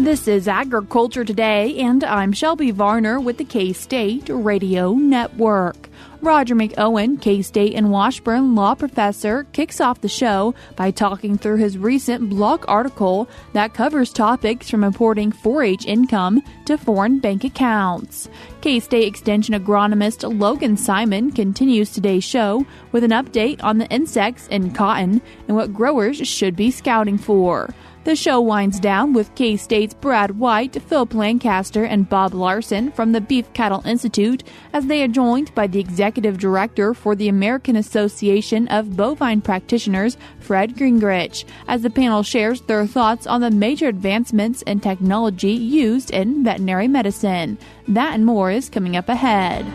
This is Agriculture Today, and I'm Shelby Varner with the K-State Radio Network. Roger McEowen, K-State and Washburn law professor, kicks off the show by talking through his recent blog article that covers topics from reporting 4-H income to foreign bank accounts. K-State Extension agronomist Logan Simon continues today's show with an update on the insects in cotton and what growers should be scouting for. The show winds down with K-State's Brad White, Phillip Lancaster, and Bob Larson from the Beef Cattle Institute as they are joined by the Executive Director for the American Association of Bovine Practitioners, Fred Gingrich, as the panel shares their thoughts on the major advancements in technology used in veterinary medicine. That and more is coming up ahead.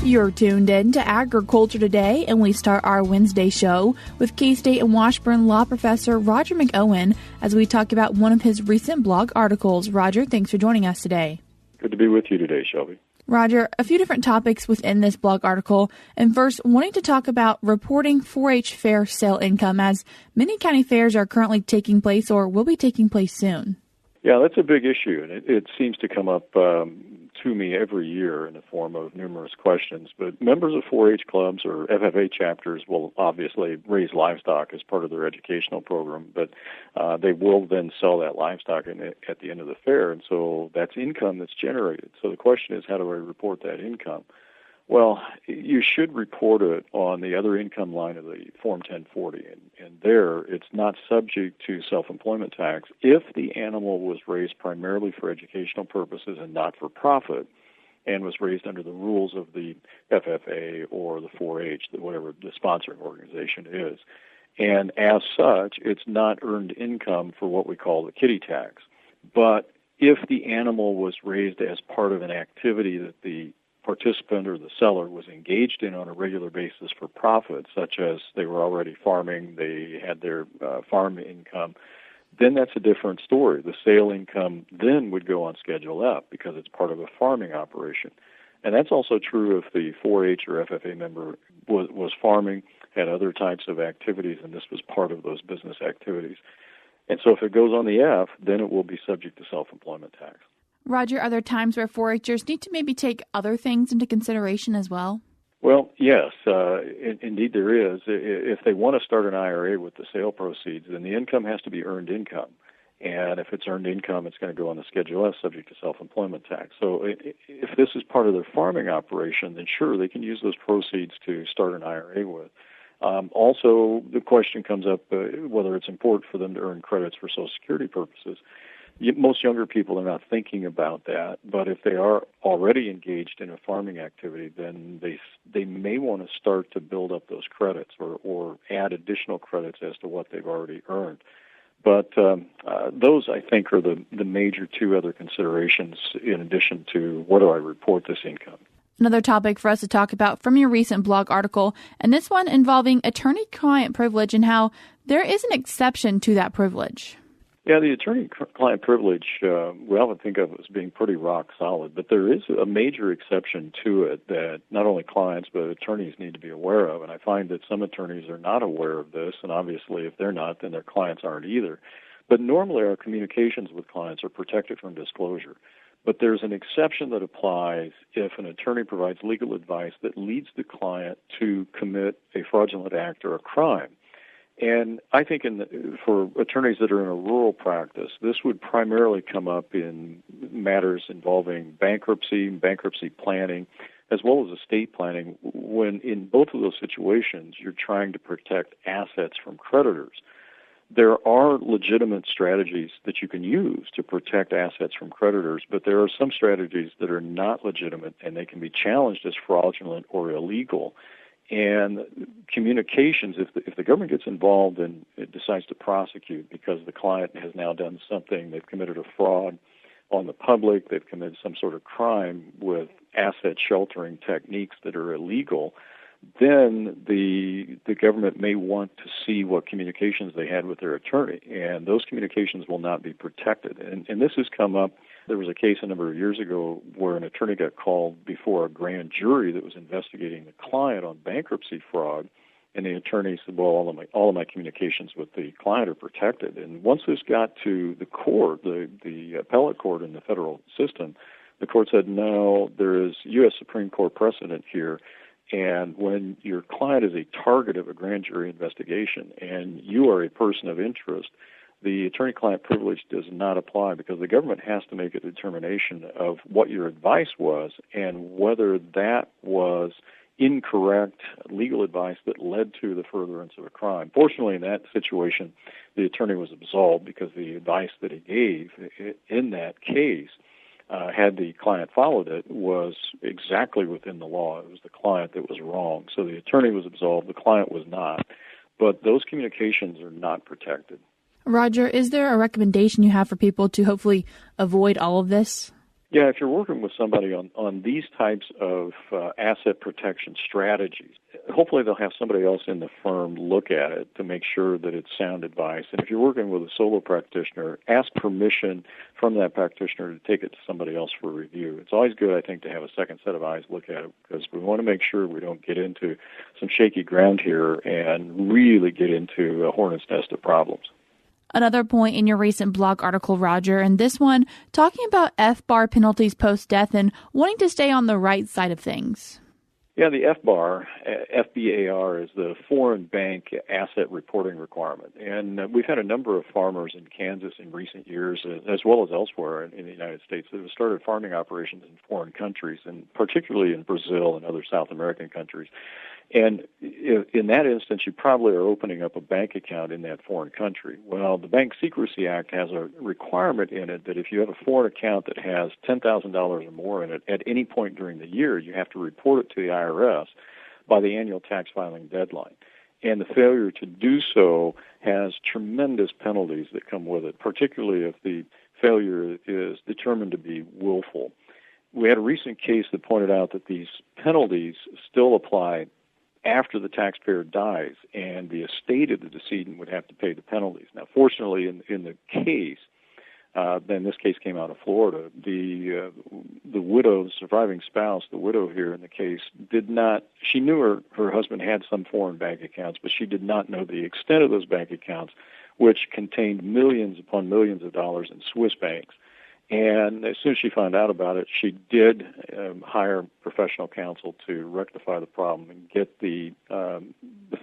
You're tuned in to Agriculture Today, and we start our Wednesday show with K-State and Washburn law professor Roger McEowen as we talk about one of his recent blog articles. Roger, thanks for joining us today. Good to be with you today, Shelby. Roger, a few different topics within this blog article, and first, wanting to talk about reporting 4-H fair sale income, as many county fairs are currently taking place or will be taking place soon. Yeah, that's a big issue, and it seems to come up to me every year in the form of numerous questions. But members of 4-H clubs or FFA chapters will obviously raise livestock as part of their educational program, but they will then sell that livestock at the end of the fair, and so that's income that's generated. So the question is, how do I report that income? Well, you should report it on the other income line of the Form 1040, and there it's not subject to self-employment tax if the animal was raised primarily for educational purposes and not for profit, and was raised under the rules of the FFA or the 4-H, whatever the sponsoring organization is. And as such, it's not earned income for what we call the kitty tax. But if the animal was raised as part of an activity that the participant or the seller was engaged in on a regular basis for profit, such as they were already farming, they had their farm income, then that's a different story. The sale income then would go on Schedule F because it's part of a farming operation. And that's also true if the 4-H or FFA member was farming, had other types of activities, and this was part of those business activities. And so if it goes on the F, then it will be subject to self-employment tax. Roger, are there times where 4-Hers need to maybe take other things into consideration as well? Well, yes, indeed there is. If they want to start an IRA with the sale proceeds, then the income has to be earned income. And if it's earned income, it's going to go on the Schedule F subject to self-employment tax. So if this is part of their farming operation, then sure, they can use those proceeds to start an IRA with. Also, the question comes up whether it's important for them to earn credits for Social Security purposes. Most younger people are not thinking about that, but if they are already engaged in a farming activity, then they may want to start to build up those credits or add additional credits as to what they've already earned. But those, I think, are the major two other considerations in addition to what do I report this income. Another topic for us to talk about from your recent blog article, and this one involving attorney-client privilege and how there is an exception to that privilege. Yeah, the attorney-client privilege, we often think of as being pretty rock solid, but there is a major exception to it that not only clients but attorneys need to be aware of, and I find that some attorneys are not aware of this, and obviously if they're not, then their clients aren't either. But normally our communications with clients are protected from disclosure. But there's an exception that applies if an attorney provides legal advice that leads the client to commit a fraudulent act or a crime. And I think for attorneys that are in a rural practice, this would primarily come up in matters involving bankruptcy planning, as well as estate planning, when in both of those situations you're trying to protect assets from creditors. There are legitimate strategies that you can use to protect assets from creditors, but there are some strategies that are not legitimate, and they can be challenged as fraudulent or illegal. And communications, if the government gets involved and it decides to prosecute because the client has now done something, they've committed a fraud on the public, they've committed some sort of crime with asset sheltering techniques that are illegal, then the government may want to see what communications they had with their attorney, and those communications will not be protected. And this has come up there was a case a number of years ago where an attorney got called before a grand jury that was investigating the client on bankruptcy fraud. And the attorney said, well, all of my communications with the client are protected. And once this got to the court, the appellate court in the federal system, the court said, no, there is U.S. Supreme Court precedent here. And when your client is a target of a grand jury investigation and you are a person of interest, the attorney-client privilege does not apply because the government has to make a determination of what your advice was and whether that was incorrect legal advice that led to the furtherance of a crime. Fortunately, in that situation, the attorney was absolved because the advice that he gave in that case, had the client followed it, was exactly within the law. It was the client that was wrong. So the attorney was absolved, the client was not. But those communications are not protected. Roger, is there a recommendation you have for people to hopefully avoid all of this? Yeah, if you're working with somebody on these types of asset protection strategies, hopefully they'll have somebody else in the firm look at it to make sure that it's sound advice. And if you're working with a solo practitioner, ask permission from that practitioner to take it to somebody else for review. It's always good, I think, to have a second set of eyes look at it because we want to make sure we don't get into some shaky ground here and really get into a hornet's nest of problems. Another point in your recent blog article, Roger, and this one talking about FBAR penalties post-death and wanting to stay on the right side of things. Yeah, the FBAR, FBAR, is the Foreign Bank Asset Reporting Requirement. And we've had a number of farmers in Kansas in recent years, as well as elsewhere in the United States, that have started farming operations in foreign countries, and particularly in Brazil and other South American countries. And in that instance, you probably are opening up a bank account in that foreign country. Well, the Bank Secrecy Act has a requirement in it that if you have a foreign account that has $10,000 or more in it at any point during the year, you have to report it to the IRS by the annual tax filing deadline. And the failure to do so has tremendous penalties that come with it, particularly if the failure is determined to be willful. We had a recent case that pointed out that these penalties still apply after the taxpayer dies, and the estate of the decedent would have to pay the penalties. Now, fortunately, in the case, then this case came out of Florida, the widow, the surviving spouse, the widow here in the case, she knew her husband had some foreign bank accounts, but she did not know the extent of those bank accounts, which contained millions upon millions of dollars in Swiss banks. And as soon as she found out about it, she did hire professional counsel to rectify the problem and get the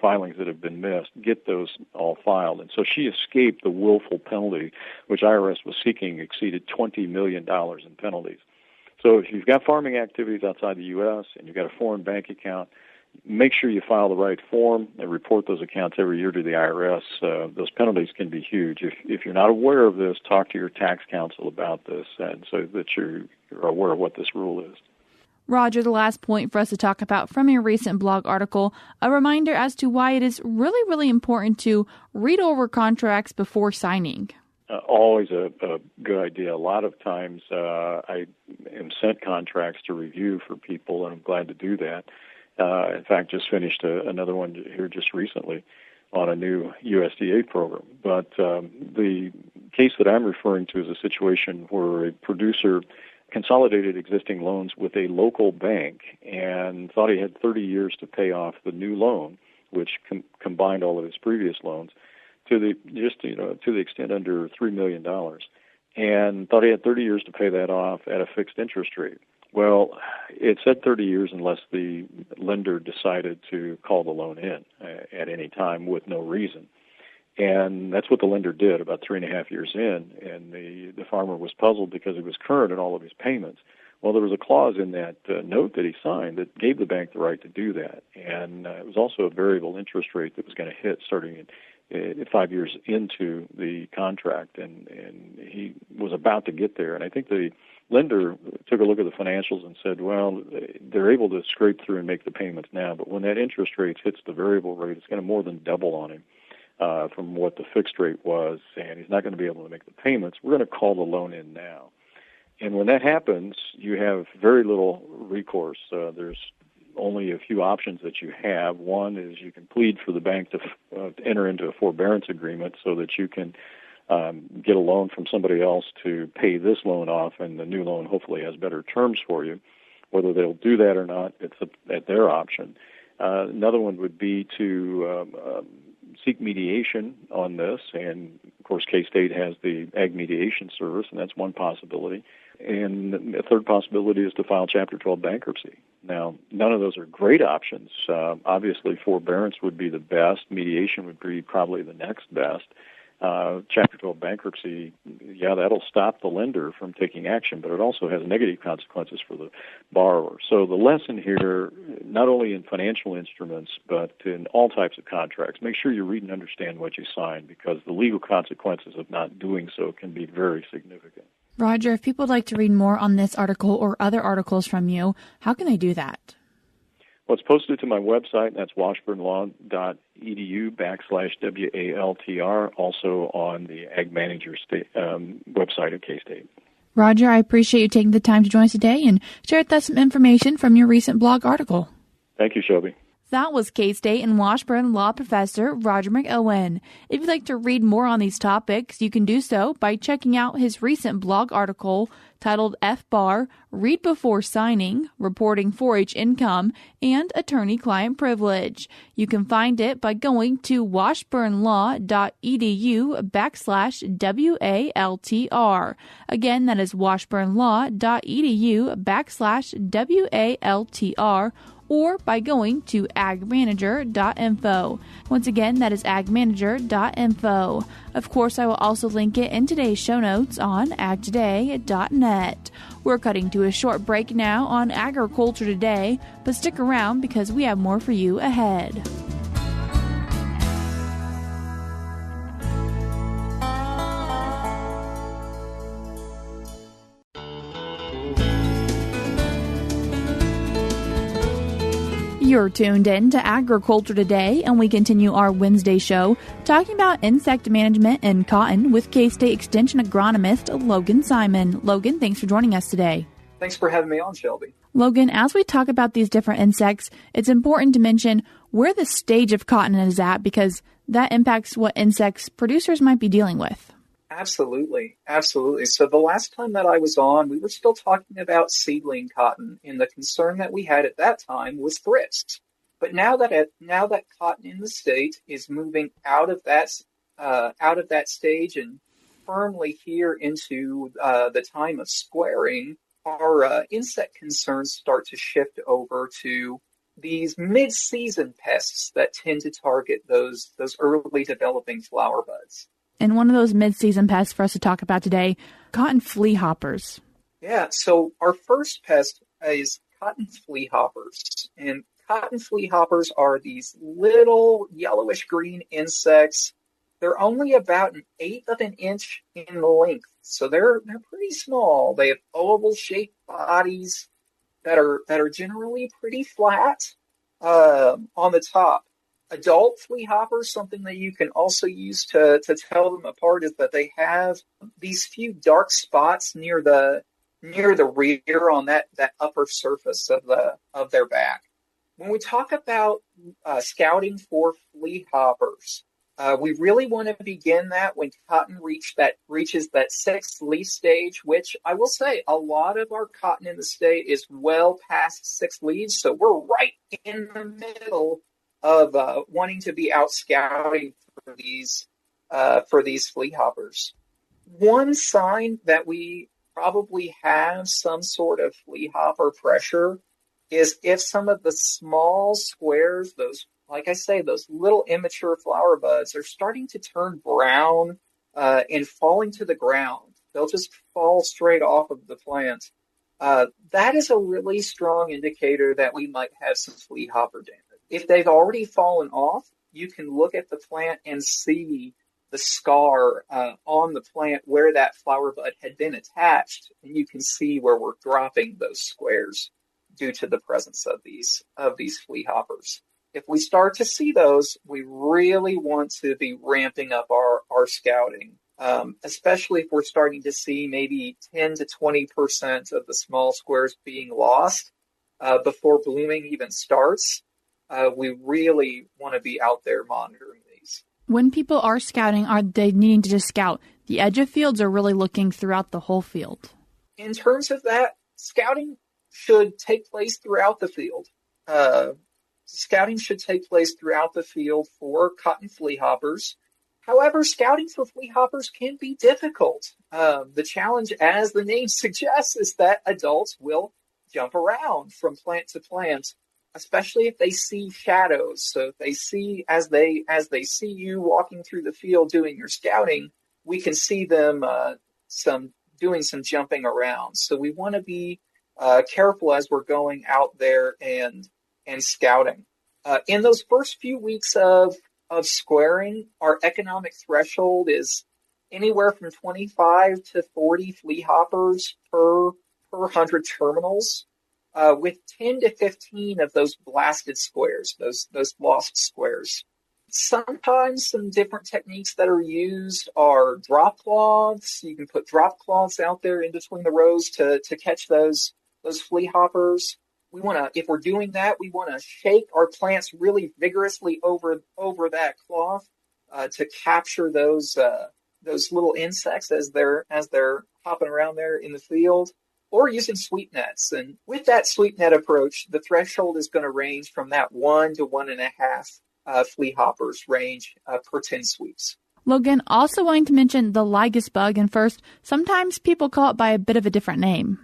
filings that have been missed, get those all filed. And so she escaped the willful penalty, which IRS was seeking exceeded $20 million in penalties. So if you've got farming activities outside the U.S. and you've got a foreign bank account, make sure you file the right form and report those accounts every year to the IRS. Those penalties can be huge. If you're not aware of this, talk to your tax counsel about this and so that you're aware of what this rule is. Roger, the last point for us to talk about from your recent blog article, a reminder as to why it is really, really important to read over contracts before signing. Always a good idea. A lot of times I am sent contracts to review for people, and I'm glad to do that. In fact, just finished another one here just recently on a new USDA program. But the case that I'm referring to is a situation where a producer consolidated existing loans with a local bank and thought he had 30 years to pay off the new loan, which combined all of his previous loans to the extent under $3 million, and thought he had 30 years to pay that off at a fixed interest rate. Well, it said 30 years unless the lender decided to call the loan in at any time with no reason. And that's what the lender did about 3.5 years in, and the farmer was puzzled because he was current in all of his payments. Well, there was a clause in that note that he signed that gave the bank the right to do that, and it was also a variable interest rate that was going to hit starting 5 years into the contract, and he was about to get there. And I think the lender took a look at the financials and said, well, they're able to scrape through and make the payments now, but when that interest rate hits the variable rate, it's going to more than double on him from what the fixed rate was, and he's not going to be able to make the payments. We're going to call the loan in now. And when that happens, you have very little recourse. There's only a few options that you have. One is you can plead for the bank to enter into a forbearance agreement so that you can get a loan from somebody else to pay this loan off, and the new loan hopefully has better terms for you. Whether they'll do that or not, it's at their option. Another one would be to seek mediation on this, and of course K-State has the Ag Mediation Service, and that's one possibility. And a third possibility is to file Chapter 12 bankruptcy. Now, none of those are great options. Obviously, forbearance would be the best. Mediation would be probably the next best. Chapter 12 bankruptcy, that'll stop the lender from taking action, but it also has negative consequences for the borrower. So the lesson here, not only in financial instruments, but in all types of contracts, make sure you read and understand what you sign, because the legal consequences of not doing so can be very significant. Roger, if people would like to read more on this article or other articles from you, how can they do that? Well, it's posted to my website, and that's washburnlaw.edu/WALTR, also on the AgManager website at K-State. Roger, I appreciate you taking the time to join us today and share with us some information from your recent blog article. Thank you, Shelby. That was K-State and Washburn Law Professor Roger McEowen. If you'd like to read more on these topics, you can do so by checking out his recent blog article titled FBAR, Read Before Signing, Reporting 4-H Income, and Attorney-Client Privilege. You can find it by going to washburnlaw.edu/WALTR. Again, that is washburnlaw.edu/WALTR. Or by going to AgManager.info. Once again, that is AgManager.info. Of course, I will also link it in today's show notes on agtoday.net. We're cutting to a short break now on Agriculture Today, but stick around because we have more for you ahead. You're tuned in to Agriculture Today, and we continue our Wednesday show talking about insect management in cotton with K-State Extension agronomist Logan Simon. Logan, thanks for joining us today. Thanks for having me on, Shelby. Logan, as we talk about these different insects, it's important to mention where the stage of cotton is at, because that impacts what insects producers might be dealing with. Absolutely. So the last time that I was on, we were still talking about seedling cotton, and the concern that we had at that time was thrips. But now that cotton in the state is moving out of that stage and firmly here into the time of squaring, our insect concerns start to shift over to these mid-season pests that tend to target those early developing flower buds. And one of those mid-season pests for us to talk about today, cotton flea hoppers. Yeah, so our first pest is cotton flea hoppers. And cotton flea hoppers are these little yellowish-green insects. They're only about 1/8 of an inch in length, so they're pretty small. They have oval-shaped bodies that are generally pretty flat on the top. Adult flea hoppers, something that you can also use to tell them apart, is that they have these few dark spots near the rear on that upper surface of their back. When we talk about scouting for flea hoppers, we really want to begin that when cotton reaches that 6th leaf stage, which I will say a lot of our cotton in the state is well past 6 leaves, so we're right in the middle of wanting to be out scouting for these flea hoppers. One sign that we probably have some sort of flea hopper pressure is if some of the small squares, those little immature flower buds, are starting to turn brown and falling to the ground. They'll just fall straight off of the plant. That is a really strong indicator that we might have some flea hopper damage. If they've already fallen off, you can look at the plant and see the scar on the plant where that flower bud had been attached, and you can see where we're dropping those squares due to the presence of these flea hoppers. If we start to see those, we really want to be ramping up our scouting, especially if we're starting to see maybe 10 to 20% of the small squares being lost before blooming even starts. We really want to be out there monitoring these. When people are scouting, are they needing to just scout The edge of fields are really looking throughout the whole field. In terms of that, scouting should take place throughout the field. Scouting should take place throughout the field for cotton flea hoppers. However, scouting for flea hoppers can be difficult. The challenge, as the name suggests, is that adults will jump around from plant to plant, especially if they see shadows. So if they see, as they see you walking through the field doing your scouting, we can see them doing some jumping around. So we want to be careful as we're going out there and scouting. In those first few weeks of squaring, our economic threshold is anywhere from 25 to 40 flea hoppers per 100 terminals, with 10 to 15 of those blasted squares, those lost squares. Sometimes some different techniques that are used are drop cloths. You can put drop cloths out there in between the rows to catch those flea hoppers. We want to, if we're doing that, we want to shake our plants really vigorously over that cloth to capture those little insects as they're hopping around there in the field, or using sweep nets. And with that sweep net approach, the threshold is going to range from that 1 to 1.5 flea hoppers range per 10 sweeps. Logan, also wanting to mention the lygus bug, and first, sometimes people call it by a bit of a different name.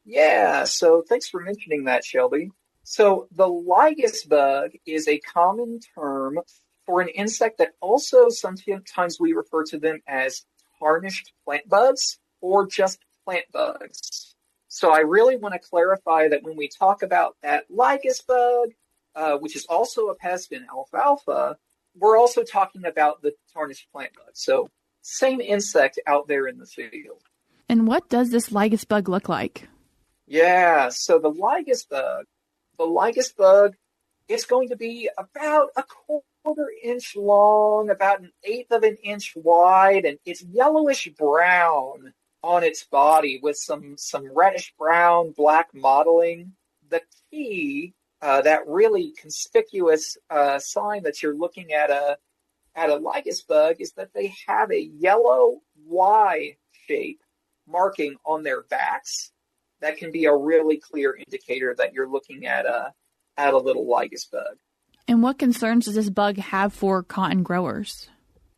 Yeah, so thanks for mentioning that, Shelby. So the lygus bug is a common term for an insect that also sometimes we refer to them as tarnished plant bugs or just plant bugs. So I really want to clarify that when we talk about that lygus bug, which is also a pest in alfalfa, we're also talking about the tarnished plant bug. So same insect out there in the field. And what does this lygus bug look like? Yeah, so the lygus bug, it's going to be about a quarter inch long, about 1/8 of an inch wide, and it's yellowish brown on its body with some reddish brown black mottling. The key, that really conspicuous sign that you're looking at a lygus bug, is that they have a yellow Y shape marking on their backs. That can be a really clear indicator that you're looking at a little lygus bug. And what concerns does this bug have for cotton growers?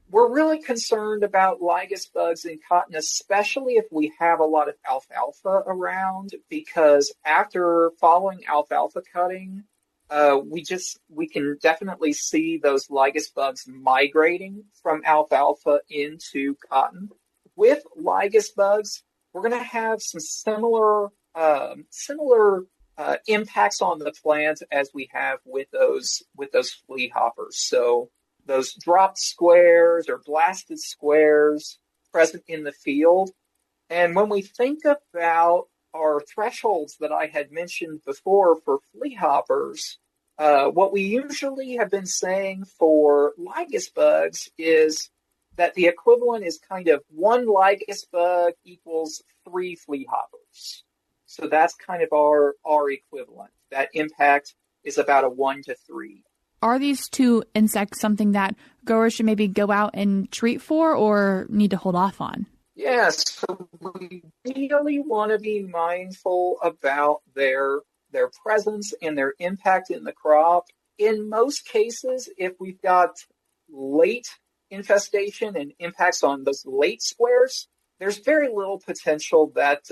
We're really concerned about lygus bugs in cotton, especially if we have a lot of alfalfa around, because after following alfalfa cutting, we can definitely see those lygus bugs migrating from alfalfa into cotton. With lygus bugs, we're going to have some similar impacts on the plant as we have with those flea hoppers. So those dropped squares or blasted squares present in the field. And when we think about our thresholds that I had mentioned before for flea hoppers, what we usually have been saying for lygus bugs is that the equivalent is kind of 1 lygus bug equals 3 flea hoppers. So that's kind of our equivalent. That impact is about a 1 to 3. Are these two insects something that growers should maybe go out and treat for or need to hold off on? Yes, so we really want to be mindful about their presence and their impact in the crop. In most cases, if we've got late infestation and impacts on those late squares, there's very little potential that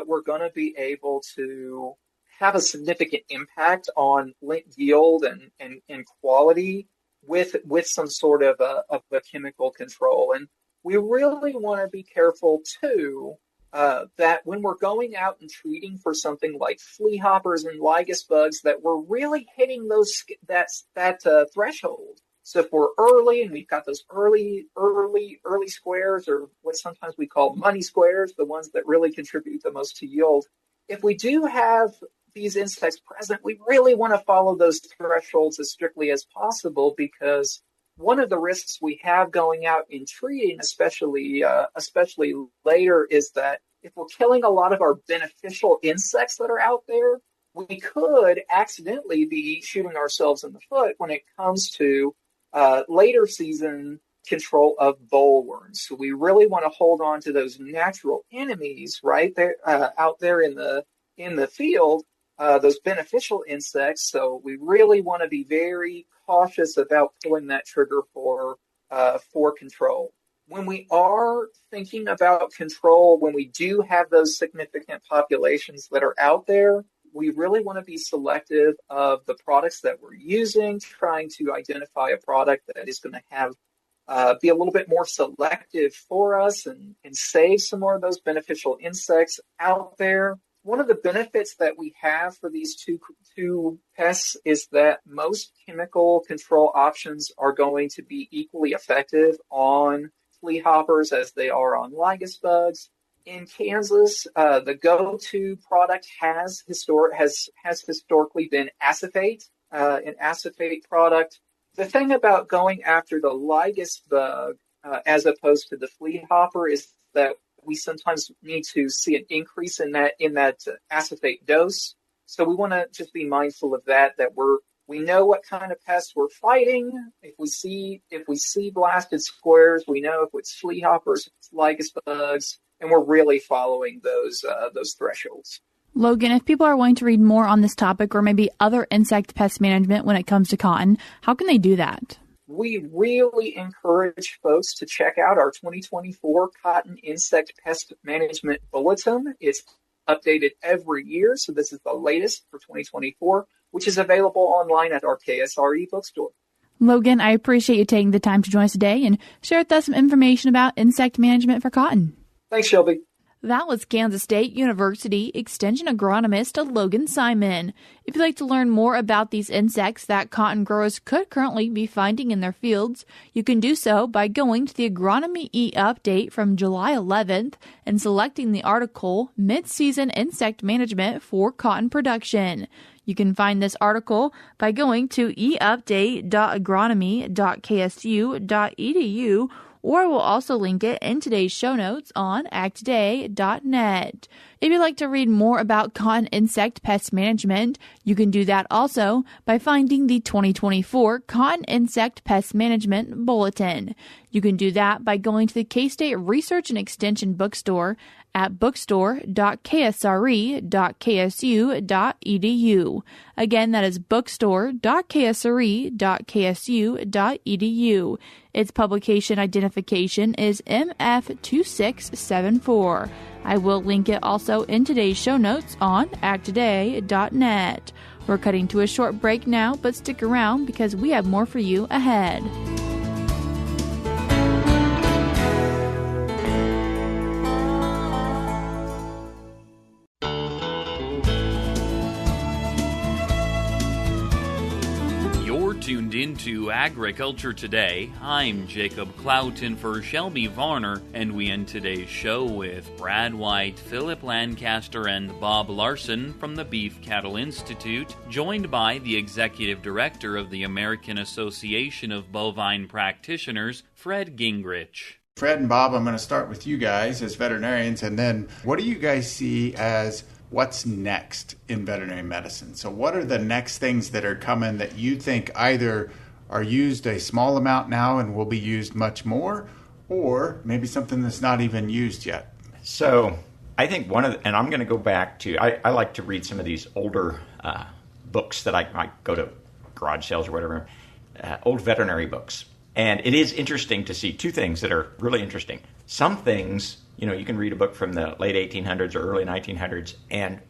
we're going to be able to have a significant impact on lint yield and quality with some sort of a chemical control. And we really want to be careful too that when we're going out and treating for something like flea hoppers and lygus bugs, that we're really hitting that threshold. So if we're early and we've got those early squares, or what sometimes we call money squares, the ones that really contribute the most to yield, if we do have these insects present, we really want to follow those thresholds as strictly as possible, because one of the risks we have going out in treating, especially later, is that if we're killing a lot of our beneficial insects that are out there, we could accidentally be shooting ourselves in the foot when it comes to later season control of bollworms. So we really want to hold on to those natural enemies right there out there in the field, those beneficial insects. So we really want to be very cautious about pulling that trigger for control. When we are thinking about control, when we do have those significant populations that are out there, we really want to be selective of the products that we're using, trying to identify a product that is going to have be a little bit more selective for us and save some more of those beneficial insects out there. One of the benefits that we have for these two pests is that most chemical control options are going to be equally effective on flea hoppers as they are on lygus bugs. In Kansas, the go-to product has historically been acephate, an acephate product. The thing about going after the lygus bug as opposed to the flea hopper is that we sometimes need to see an increase in that acephate dose. So we want to just be mindful of that we know what kind of pests we're fighting. If we see blasted squares, we know if it's flea hoppers, if it's lygus bugs, and we're really following those thresholds. Logan, if people are wanting to read more on this topic or maybe other insect pest management when it comes to cotton, how can they do that? We really encourage folks to check out our 2024 Cotton Insect Pest Management Bulletin. It's updated every year, so this is the latest for 2024, which is available online at our KSRE bookstore. Logan, I appreciate you taking the time to join us today and share with us some information about insect management for cotton. Thanks, Shelby. That was Kansas State University Extension agronomist Logan Simon. If you'd like to learn more about these insects that cotton growers could currently be finding in their fields, you can do so by going to the Agronomy e-update from July 11th and selecting the article Mid-Season Insect Management for Cotton Production. You can find this article by going to eupdate.agronomy.ksu.edu, or we'll also link it in today's show notes on agtoday.net. If you'd like to read more about cotton insect pest management, you can do that also by finding the 2024 Cotton Insect Pest Management Bulletin. You can do that by going to the K-State Research and Extension bookstore at bookstore.ksre.ksu.edu. Again, that is bookstore.ksre.ksu.edu. Its publication identification is MF2674. I will link it also in today's show notes on agtoday.net. We're cutting to a short break now, but stick around because we have more for you ahead. Tuned into Agriculture Today. I'm Jacob Cloughton for Shelby Varner, and we end today's show with Brad White, Phillip Lancaster, and Bob Larson from the Beef Cattle Institute, joined by the Executive Director of the American Association of Bovine Practitioners, Fred Gingrich. Fred and Bob, I'm going to start with you guys as veterinarians, and then what do you guys see as what's next in veterinary medicine? So what are the next things that are coming that you think either are used a small amount now and will be used much more, or maybe something that's not even used yet? So I think and I'm going to go back to, I like to read some of these older books that I might go to garage sales or whatever, old veterinary books. And it is interesting to see two things that are really interesting. Some things, you can read a book from the late 1800s or early 1900s, and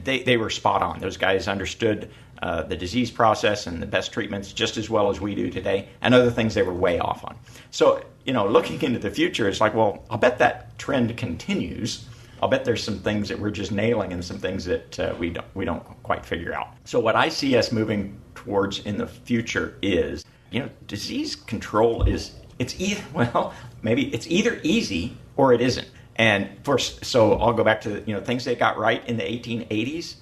they were spot on. Those guys understood the disease process and the best treatments just as well as we do today, and other things they were way off on. So, looking into the future, it's like, well, I'll bet that trend continues. I'll bet there's some things that we're just nailing and some things that we don't quite figure out. So what I see us moving towards in the future is, disease control it's either easy or it isn't. And so I'll go back to things they got right in the 1880s.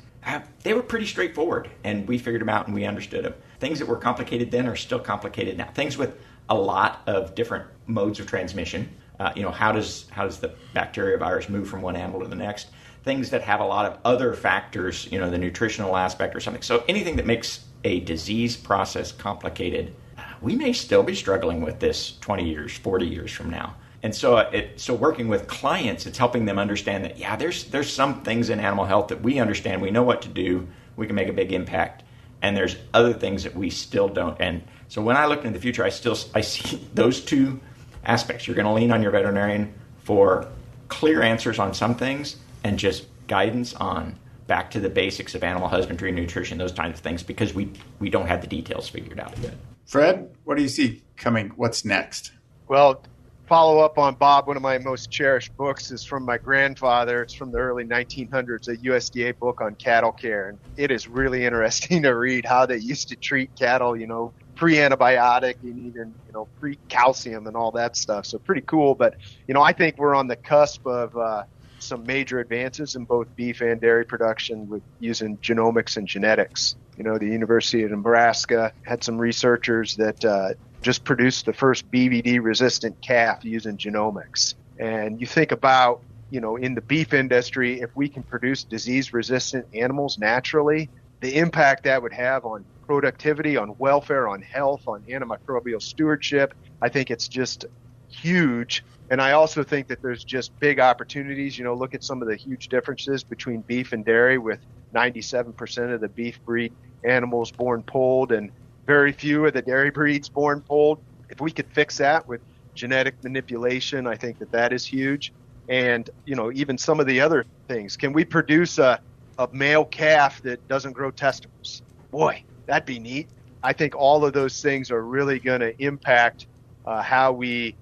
They were pretty straightforward, and we figured them out and we understood them. Things that were complicated then are still complicated now. Things with a lot of different modes of transmission. How does the bacteria virus move from one animal to the next? Things that have a lot of other factors, the nutritional aspect or something. So anything that makes a disease process complicated, we may still be struggling with this 20 years, 40 years from now. And so working with clients, it's helping them understand that, there's some things in animal health that we understand, we know what to do, we can make a big impact, and there's other things that we still don't. And so when I look into the future, I see those two aspects. You're going to lean on your veterinarian for clear answers on some things and just guidance on back to the basics of animal husbandry, nutrition, those kinds of things, because we don't have the details figured out yet. Fred, what do you see coming? What's next? Well, follow up on Bob, one of my most cherished books is from my grandfather. It's from the early 1900s, a USDA book on cattle care. And it is really interesting to read how they used to treat cattle, pre-antibiotic and even, pre-calcium and all that stuff. So pretty cool. But, I think we're on the cusp of some major advances in both beef and dairy production with using genomics and genetics. The University of Nebraska had some researchers that just produced the first BVD-resistant calf using genomics. And you think about, in the beef industry, if we can produce disease-resistant animals naturally, the impact that would have on productivity, on welfare, on health, on antimicrobial stewardship, I think it's just huge. And I also think that there's just big opportunities. Look at some of the huge differences between beef and dairy, with 97% of the beef breed animals born polled and very few of the dairy breeds born polled. If we could fix that with genetic manipulation, I think that is huge. And, even some of the other things. Can we produce a male calf that doesn't grow testicles? Boy, that'd be neat. I think all of those things are really going to impact how we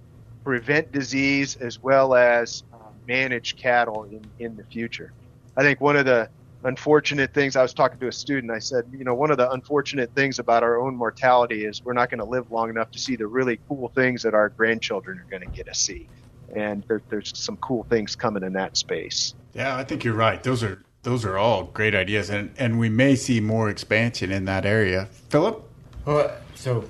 prevent disease as well as manage cattle in the future. I think one of the unfortunate things, I was talking to a student, I said, one of the unfortunate things about our own mortality is we're not going to live long enough to see the really cool things that our grandchildren are going to get to see. And there's some cool things coming in that space. Yeah, I think you're right. Those are all great ideas, and we may see more expansion in that area. Phillip? Well, so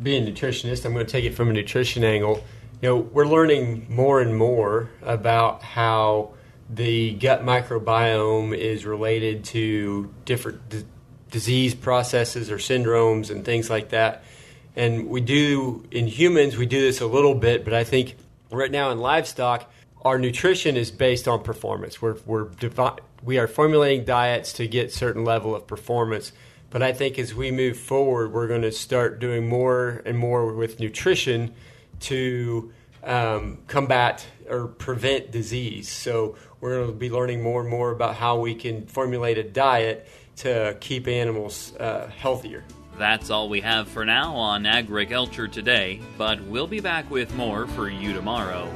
being a nutritionist, I'm going to take it from a nutrition angle. We're learning more and more about how the gut microbiome is related to different disease processes or syndromes and things like that. And in humans, we do this a little bit, but I think right now in livestock, our nutrition is based on performance. We are formulating diets to get certain level of performance. But I think as we move forward, we're going to start doing more and more with nutrition to combat or prevent disease. So we're going to be learning more and more about how we can formulate a diet to keep animals healthier. That's all we have for now on Agriculture Today, but we'll be back with more for you tomorrow.